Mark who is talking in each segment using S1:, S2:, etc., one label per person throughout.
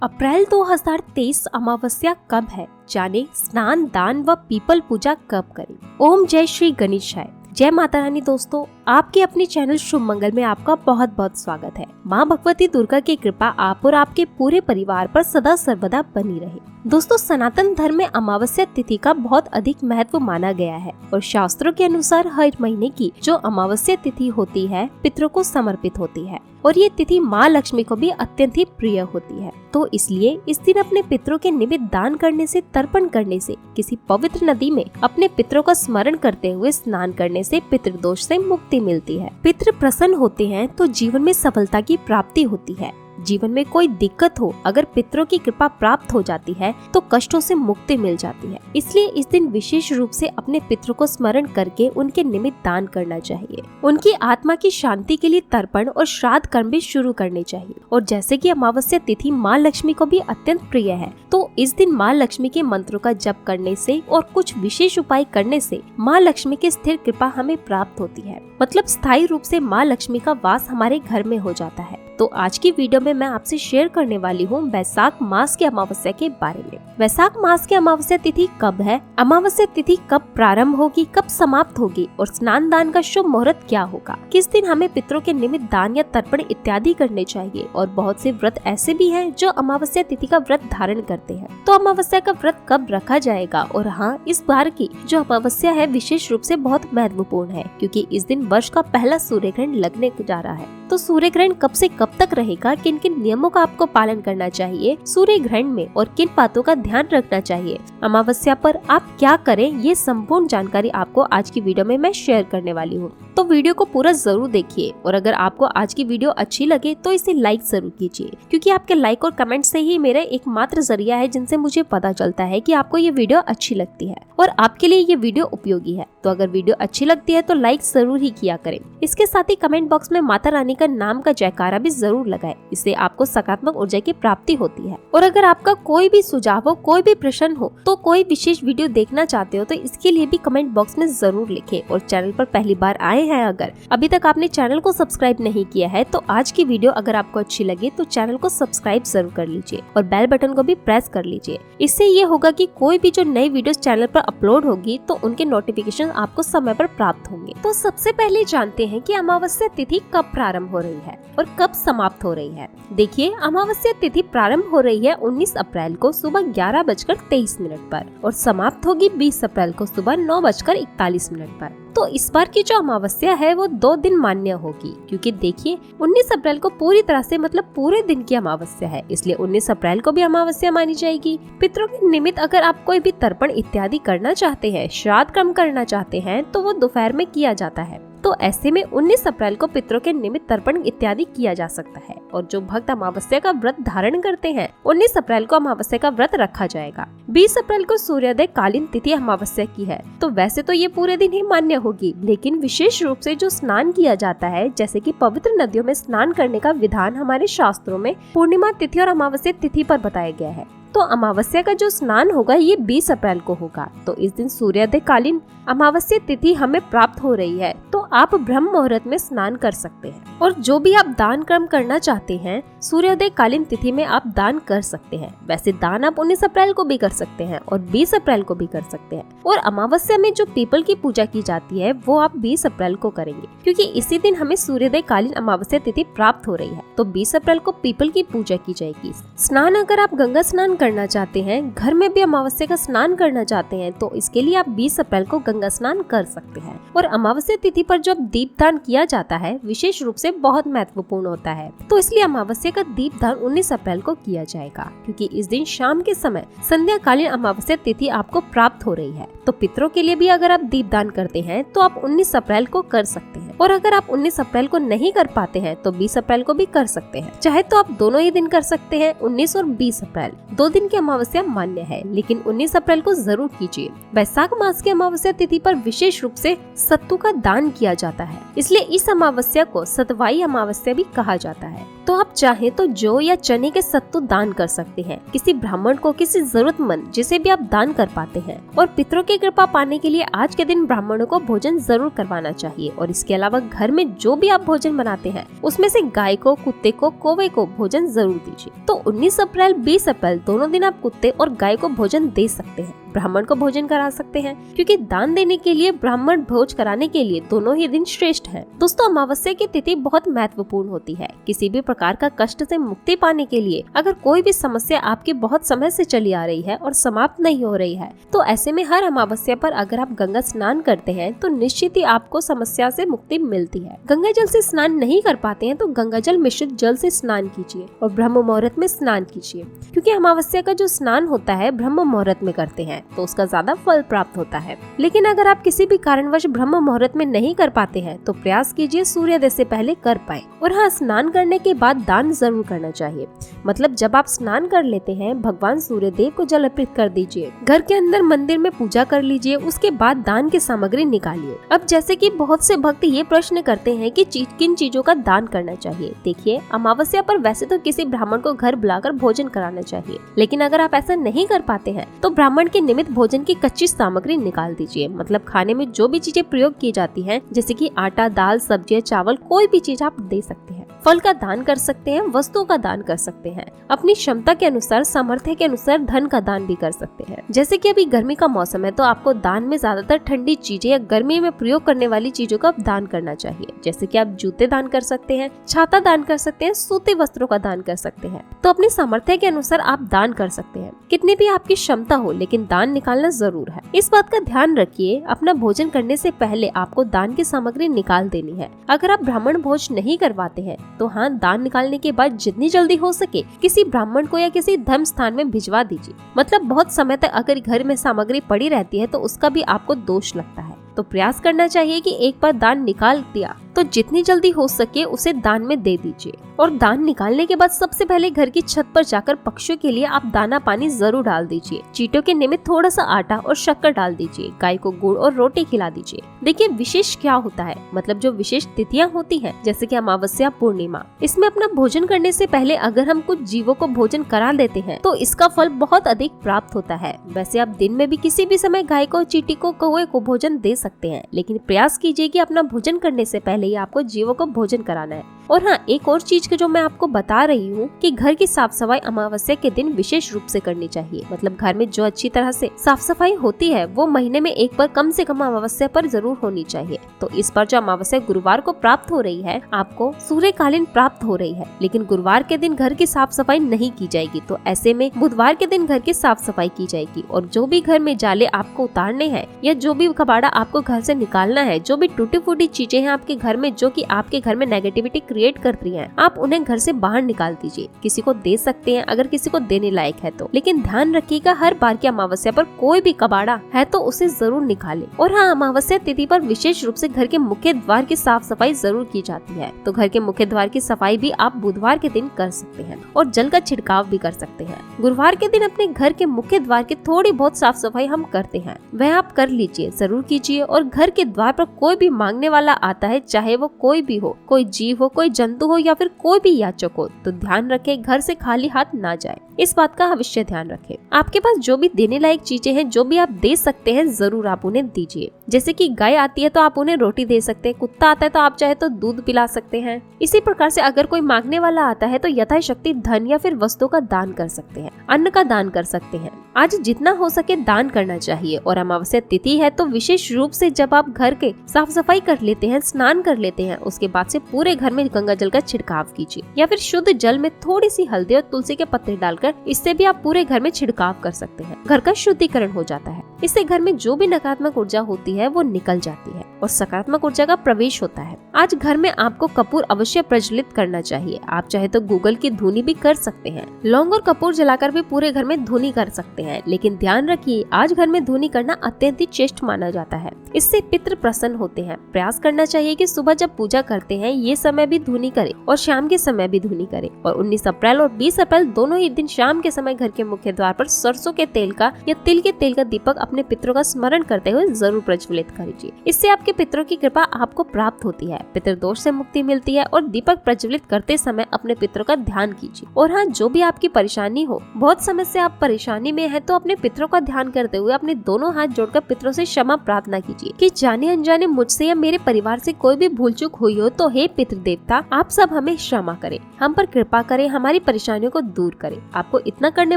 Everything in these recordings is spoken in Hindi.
S1: अप्रैल 2023 अमावस्या कब है, जाने स्नान, दान व पीपल पूजा कब करें। ओम जय श्री गणेशाय। जय माता रानी। दोस्तों, आपके अपने चैनल शुभ मंगल में आपका बहुत बहुत स्वागत है। माँ भगवती दुर्गा की कृपा आप और आपके पूरे परिवार पर सदा सर्वदा बनी रहे। दोस्तों, सनातन धर्म में अमावस्या तिथि का बहुत अधिक महत्व माना गया है और शास्त्रों के अनुसार हर महीने की जो अमावस्या तिथि होती है पितरों को समर्पित होती है और ये तिथि माँ लक्ष्मी को भी अत्यंत ही प्रिय होती है। तो इसलिए इस दिन अपने पितरों के निमित्त दान करने से, तर्पण करने से, किसी पवित्र नदी में अपने पितरों का स्मरण करते हुए स्नान करने से पितृदोष से मुक्ति मिलती है। पितृ प्रसन्न होते हैं तो जीवन में सफलता की प्राप्ति होती है। जीवन में कोई दिक्कत हो, अगर पितरों की कृपा प्राप्त हो जाती है तो कष्टों से मुक्ति मिल जाती है। इसलिए इस दिन विशेष रूप से अपने पितरों को स्मरण करके उनके निमित्त दान करना चाहिए। उनकी आत्मा की शांति के लिए तर्पण और श्राद्ध कर्म भी शुरू करने चाहिए। और जैसे कि अमावस्या तिथि माँ लक्ष्मी को भी अत्यंत प्रिय है, तो इस दिन माँ लक्ष्मी के मंत्रों का जप करने से और कुछ विशेष उपाय करने से माँ लक्ष्मी की स्थिर कृपा हमें प्राप्त होती है। मतलब स्थायी रूप से माँ लक्ष्मी का वास हमारे घर में हो जाता है। तो आज की वीडियो में मैं आपसे शेयर करने वाली हूँ वैशाख मास की अमावस्या के बारे में। वैशाख मास की अमावस्या तिथि कब है, अमावस्या तिथि कब प्रारंभ होगी, कब समाप्त होगी और स्नान दान का शुभ मुहूर्त क्या होगा, किस दिन हमें पितरों के निमित्त दान या तर्पण इत्यादि करने चाहिए। और बहुत से व्रत ऐसे भी हैं जो अमावस्या तिथि का व्रत धारण करते हैं। तो अमावस्या का व्रत कब रखा जाएगा। और हाँ, इस बार की जो अमावस्या है विशेष रूप से बहुत महत्वपूर्ण है, क्योंकि इस दिन वर्ष का पहला सूर्य ग्रहण लगने जा रहा है। तो सूर्य ग्रहण कब से कब तक रहेगा, किन किन नियमों का आपको पालन करना चाहिए सूर्य ग्रहण में और किन बातों का ध्यान रखना चाहिए, अमावस्या पर आप क्या करें, ये संपूर्ण जानकारी आपको आज की वीडियो में मैं शेयर करने वाली हूँ। तो वीडियो को पूरा जरूर देखिए और अगर आपको आज की वीडियो अच्छी लगे तो इसे लाइक जरूर कीजिए, क्योंकि आपके लाइक और कमेंट से ही मेरा एकमात्र जरिया है जिनसे मुझे पता चलता है कि आपको ये वीडियो अच्छी लगती है और आपके लिए ये वीडियो उपयोगी है। तो अगर वीडियो अच्छी लगती है तो लाइक जरूर ही किया करें। इसके साथ ही कमेंट बॉक्स में माता रानी का नाम का जयकारा भी जरूर लगाएं, इससे आपको सकारात्मक ऊर्जा की प्राप्ति होती है। और अगर आपका कोई भी सुझाव हो, कोई भी प्रश्न हो, तो कोई विशेष वीडियो देखना चाहते हो तो इसके लिए भी कमेंट बॉक्स में जरूर लिखें। और चैनल पर पहली बार आए हैं, अगर अभी तक आपने चैनल को सब्सक्राइब नहीं किया है तो आज की वीडियो अगर आपको अच्छी लगे तो चैनल को सब्सक्राइब जरूर कर लीजिए और बेल बटन को भी प्रेस कर लीजिए। इससे ये होगा कि कोई भी जो नई वीडियोस चैनल पर अपलोड होगी तो उनके नोटिफिकेशन आपको समय पर प्राप्त होंगे। तो सबसे पहले जानते हैं कि अमावस्या तिथि कब प्रारंभ हो रही है और कब समाप्त हो रही है। देखिए, अमावस्या तिथि प्रारंभ हो रही है 19 अप्रैल को सुबह 11:23 पर और समाप्त होगी 20 अप्रैल को सुबह 9:41 पर। तो इस बार की जो अमावस्या है वो 2 दिन मान्य होगी, क्योंकि देखिए 19 अप्रैल को पूरी तरह से मतलब पूरे दिन की अमावस्या है, इसलिए 19 अप्रैल को भी अमावस्या मानी जाएगी। पितरों के निमित्त अगर आप कोई भी तर्पण इत्यादि करना चाहते हैं, श्राद्ध कर्म करना चाहते हैं, तो वो दोपहर में किया जाता है। तो ऐसे में 19 अप्रैल को पितरों के निमित्त तर्पण इत्यादि किया जा सकता है। और जो भक्त अमावस्या का व्रत धारण करते हैं 19 अप्रैल को अमावस्या का व्रत रखा जाएगा। 20 अप्रैल को सूर्योदय कालीन तिथि अमावस्या की है, तो वैसे तो ये पूरे दिन ही मान्य होगी, लेकिन विशेष रूप से जो स्नान किया जाता है, जैसे कि पवित्र नदियों में स्नान करने का विधान हमारे शास्त्रों में पूर्णिमा तिथि और अमावस्या तिथि पर बताया गया है। तो अमावस्या का जो स्नान होगा ये 20 अप्रैल को होगा। तो इस दिन सूर्योदय कालीन अमावस्या तिथि हमें प्राप्त हो रही है, तो आप ब्रह्म मुहूर्त में स्नान कर सकते हैं। और जो भी आप दान कर्म करना चाहते हैं सूर्योदय कालीन तिथि में आप दान कर सकते हैं। वैसे दान आप 19 अप्रैल को भी कर सकते हैं और 20 अप्रैल को भी कर सकते हैं। और अमावस्या में जो पीपल की पूजा की जाती है वो आप 20 अप्रैल को करेंगे, क्योंकि इसी दिन हमें सूर्योदय कालीन अमावस्या तिथि प्राप्त हो रही है। तो 20 अप्रैल को पीपल की पूजा की जाएगी। स्नान अगर आप गंगा स्नान करना चाहते हैं, घर में भी अमावस्या का स्नान करना चाहते हैं, तो इसके लिए आप 20 अप्रैल को गंगा स्नान कर सकते हैं। और अमावस्या तिथि पर जब दीपदान किया जाता है विशेष रूप से बहुत महत्वपूर्ण होता है, तो इसलिए अमावस्या का दीपदान 19 अप्रैल को किया जाएगा, क्योंकि इस दिन शाम के समय संध्याकालीन अमावस्या तिथि आपको प्राप्त हो रही है। तो पितरों के लिए भी अगर आप दीपदान करते हैं तो आप 19 अप्रैल को कर सकते हैं। और अगर आप 19 अप्रैल को नहीं कर पाते हैं तो 20 अप्रैल को भी कर सकते हैं। चाहे तो आप दोनों ही दिन कर सकते हैं, 19 और 20 अप्रैल 2 दिन की अमावस्या मान्य है, लेकिन 19 अप्रैल को जरूर कीजिए। वैशाख मास की अमावस्या तिथि पर विशेष रूप से सत्तू का दान किया जाता है, इसलिए इस अमावस्या को सतवाई अमावस्या भी कहा जाता है। तो आप चाहें तो जौ या चने के सत्तू दान कर सकते हैं, किसी ब्राह्मण को, किसी जरूरतमंद जिसे भी आप दान कर पाते हैं। और पितरों की कृपा पाने के लिए आज के दिन ब्राह्मणों को भोजन जरूर करवाना चाहिए। और इसके अलावा घर में जो भी आप भोजन बनाते हैं उसमें से गाय को, कुत्ते को, कौवे को भोजन जरूर दीजिए। तो 19 अप्रैल 20 अप्रैल दोनों दिन आप कुत्ते और गाय को भोजन दे सकते हैं, ब्राह्मण को भोजन करा सकते हैं, क्योंकि दान देने के लिए, ब्राह्मण भोज कराने के लिए दोनों ही दिन श्रेष्ठ हैं। दोस्तों, अमावस्या की तिथि बहुत महत्वपूर्ण होती है। किसी भी प्रकार का कष्ट से मुक्ति पाने के लिए अगर कोई भी समस्या आपकी बहुत समय से चली आ रही है और समाप्त नहीं हो रही है, तो ऐसे में हर अमावस्या पर अगर आप गंगा स्नान करते हैं तो निश्चित ही आपको समस्या से मुक्ति मिलती है। गंगा जल से स्नान नहीं कर पाते हैं तो गंगा जल मिश्रित जल से स्नान कीजिए और ब्रह्म मुहूर्त में स्नान कीजिए, क्योंकि अमावस्या का जो स्नान होता है ब्रह्म मुहूर्त में करते हैं तो उसका ज्यादा फल प्राप्त होता है। लेकिन अगर आप किसी भी कारणवश ब्रह्म मुहूर्त में नहीं कर पाते हैं तो प्रयास कीजिए सूर्योदय से पहले कर पाए। और हाँ, स्नान करने के बाद दान जरूर करना चाहिए। मतलब जब आप स्नान कर लेते हैं, भगवान सूर्यदेव को जल अर्पित कर दीजिए, घर के अंदर मंदिर में पूजा कर लीजिए, उसके बाद दान की सामग्री निकालिए। अब जैसे कि बहुत से भक्त ये प्रश्न करते हैं कि किन चीजों का दान करना चाहिए। देखिए, अमावस्या पर वैसे तो किसी ब्राह्मण को घर बुलाकर भोजन कराना चाहिए, लेकिन अगर आप ऐसा नहीं कर पाते हैं तो ब्राह्मण के निमित्त भोजन की कच्ची सामग्री निकाल दीजिए। मतलब खाने में जो भी चीजें प्रयोग की जाती हैं, जैसे कि आटा, दाल, सब्जियां, चावल, कोई भी चीज आप दे सकते हैं। फल का दान कर सकते हैं, वस्तुओं का दान कर सकते हैं, अपनी क्षमता के अनुसार, सामर्थ्य के अनुसार धन का दान भी कर सकते हैं। जैसे कि अभी गर्मी का मौसम है तो आपको दान में ज्यादातर ठंडी चीजें या गर्मी में प्रयोग करने वाली चीजों का दान करना चाहिए। जैसे कि आप जूते दान कर सकते हैं, छाता दान कर सकते हैं, सूती वस्त्रों का दान कर सकते हैं। तो अपनी सामर्थ्य के अनुसार आप दान कर सकते हैं, कितनी भी आपकी क्षमता हो, लेकिन दान निकालना जरूर है। इस बात का ध्यान रखिए, अपना भोजन करने से पहले आपको दान की सामग्री निकाल देनी है। अगर आप ब्राह्मण भोज नहीं करवाते हैं तो हाँ, दान निकालने के बाद जितनी जल्दी हो सके किसी ब्राह्मण को या किसी धर्म स्थान में भिजवा दीजिए। मतलब बहुत समय तक अगर घर में सामग्री पड़ी रहती है तो उसका भी आपको दोष लगता है। तो प्रयास करना चाहिए कि एक बार दान निकाल दिया तो जितनी जल्दी हो सके उसे दान में दे दीजिए। और दान निकालने के बाद सबसे पहले घर की छत पर जाकर पक्षियों के लिए आप दाना पानी जरूर डाल दीजिए। चींटों के निमित्त थोड़ा सा आटा और शक्कर डाल दीजिए। गाय को गुड़ और रोटी खिला दीजिए। देखिए, विशेष क्या होता है, मतलब जो विशेष तिथियां होती हैं, जैसे कि अमावस्या, पूर्णिमा, इसमें अपना भोजन करने से पहले अगर हम कुछ जीवों को भोजन करा देते हैं तो इसका फल बहुत अधिक प्राप्त होता है। वैसे आप दिन में भी किसी भी समय गाय को, चींटी को, कौवे को भोजन दे सकते हैं, लेकिन प्रयास कीजिए कि अपना भोजन करने से पहले ही आपको जीवों को भोजन कराना है। और हाँ, एक और चीज जो मैं आपको बता रही हूँ कि घर की साफ सफाई अमावस्या के दिन विशेष रूप से करनी चाहिए। मतलब घर में जो अच्छी तरह से साफ सफाई होती है वो महीने में एक बार कम से कम अमावस्या पर जरूर होनी चाहिए। तो इस पर जो अमावस्या गुरुवार को प्राप्त हो रही है, आपको सूर्यकालीन प्राप्त हो रही है, लेकिन गुरुवार के दिन घर की साफ सफाई नहीं की जाएगी। तो ऐसे में बुधवार के दिन घर की साफ सफाई की जाएगी। और जो भी घर में जाले आपको उतारने हैं या जो भी कबाड़ा आपको घर से निकालना है, जो भी टूटी फूटी चीजें हैं आपके घर में जो कि आपके घर में नेगेटिविटी क्रिएट कर रही हैं, आप उन्हें घर से बाहर निकाल दीजिए। किसी को दे सकते हैं अगर किसी को देने लायक है तो, लेकिन ध्यान रखिएगा हर बार की अमावस्या पर कोई भी कबाड़ा है तो उसे जरूर निकालें। और हाँ, अमावस्या तिथि पर विशेष रूप से घर के मुख्य द्वार की साफ सफाई जरूर की जाती है। तो घर के मुख्य द्वार की सफाई भी आप बुधवार के दिन कर सकते हैं और जल का छिड़काव भी कर सकते हैं। गुरुवार के दिन अपने घर के मुख्य द्वार की थोड़ी बहुत साफ सफाई हम करते हैं, वह आप कर लीजिए, जरूर कीजिए। और घर के द्वार पर कोई भी मांगने वाला आता है, चाहे वो कोई भी हो, कोई जीव हो, कोई जंतु हो या फिर कोई भी याचक हो, तो ध्यान रखें घर से खाली हाथ ना जाए। इस बात का अवश्य ध्यान रखें। आपके पास जो भी देने लायक चीजें हैं, जो भी आप दे सकते हैं, जरूर आप उन्हें दीजिए। जैसे कि गाय आती है तो आप उन्हें रोटी दे सकते हैं, कुत्ता आता है तो आप चाहे तो दूध पिला सकते हैं। इसी प्रकार से अगर कोई मांगने वाला आता है तो यथाशक्ति धन या फिर वस्तु का दान कर सकते हैं, अन्न का दान कर सकते हैं। आज जितना हो सके दान करना चाहिए। और अमावस्या तिथि है तो विशेष रूप से जब आप घर के साफ सफाई कर लेते हैं, स्नान कर लेते हैं, उसके बाद से पूरे घर में गंगा जल का छिड़काव कीजिए या फिर शुद्ध जल में थोड़ी सी हल्दी और तुलसी के पत्ते डालकर इससे भी आप पूरे घर में छिड़काव कर सकते हैं। घर का शुद्धिकरण हो जाता है। इससे घर में जो भी नकारात्मक ऊर्जा होती है वो निकल जाती है और सकारात्मक ऊर्जा का प्रवेश होता है। आज घर में आपको कपूर अवश्य प्रज्वलित करना चाहिए। आप चाहे तो गूगल की धुनी भी कर सकते हैं, लौंग और कपूर जलाकर भी पूरे घर में धुनी कर सकते हैं। लेकिन ध्यान रखिए, आज घर में धुनी करना अत्यंत ही श्रेष्ठ माना जाता है। इससे पितृ प्रसन्न होते हैं। प्रयास करना चाहिए कि सुबह जब पूजा करते हैं ये समय भी धुनी करे और शाम के समय भी धुनी करे। और 19 अप्रैल और 20 अप्रैल दोनों ही दिन शाम के समय घर के मुख्य द्वार पर सरसों के तेल का या तिल के तेल का दीपक अपने पितरों का स्मरण करते हुए जरूर प्रज्वलित कीजिए। इससे आपके आपके पितरों की कृपा आपको प्राप्त होती है, पितृदोष से मुक्ति मिलती है और दीपक प्रज्वलित करते समय अपने पितरों का ध्यान कीजिए। और हाँ, जो भी आपकी परेशानी हो, बहुत समय से आप परेशानी में है, तो अपने पितरों का ध्यान करते हुए अपने दोनों हाथ जोड़कर पितरों से क्षमा प्रार्थना कीजिए कि जाने अनजाने मुझसे या मेरे परिवार से कोई भी भूल चूक हुई हो तो हे पितृ देवता, आप सब हमें क्षमा करें, हम पर कृपा करें, हमारी परेशानियों को दूर करें। आपको इतना करने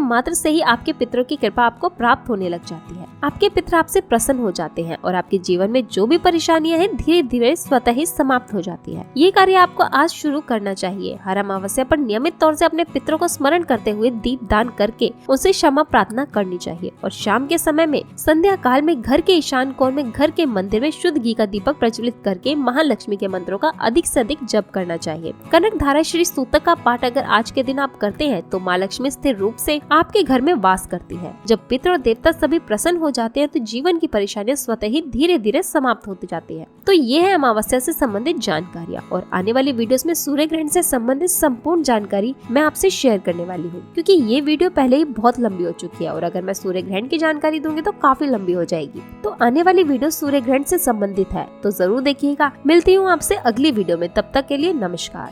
S1: मात्र से ही आपके पितरों की कृपा आपको प्राप्त होने लग जाती है। आपके पितर आपसे प्रसन्न हो जाते हैं और आपके जीवन में जो भी परेशानियां हैं धीरे धीरे स्वतः ही समाप्त हो जाती है। ये कार्य आपको आज शुरू करना चाहिए। हर अमावस्या पर नियमित तौर से अपने पितरों को स्मरण करते हुए दीप दान करके उनसे क्षमा प्रार्थना करनी चाहिए। और शाम के समय में संध्या काल में घर के ईशान कोण में घर के मंदिर में शुद्ध घी का दीपक प्रज्वलित करके महालक्ष्मी के मंत्रों का अधिक से अधिक जप करना चाहिए। कनक धारा श्री सूतक का पाठ अगर आज के दिन आप करते हैं तो माँ लक्ष्मी स्थिर रूप से आपके घर में वास करती है। जब पितर और देवता सभी प्रसन्न हो जाते हैं तो जीवन की परेशानियां स्वतः ही धीरे धीरे समाप्त होती जाती है। तो ये है अमावस्या से संबंधित जानकारियाँ, और आने वाली वीडियोस में सूर्य ग्रहण से संबंधित संपूर्ण जानकारी मैं आपसे शेयर करने वाली हूँ, क्योंकि ये वीडियो पहले ही बहुत लंबी हो चुकी है और अगर मैं सूर्य ग्रहण की जानकारी दूंगी तो काफी लंबी हो जाएगी। तो आने वाली वीडियो सूर्य ग्रहण से संबंधित है, तो जरूर देखिएगा। मिलती हूँ आपसे अगली वीडियो में, तब तक के लिए नमस्कार।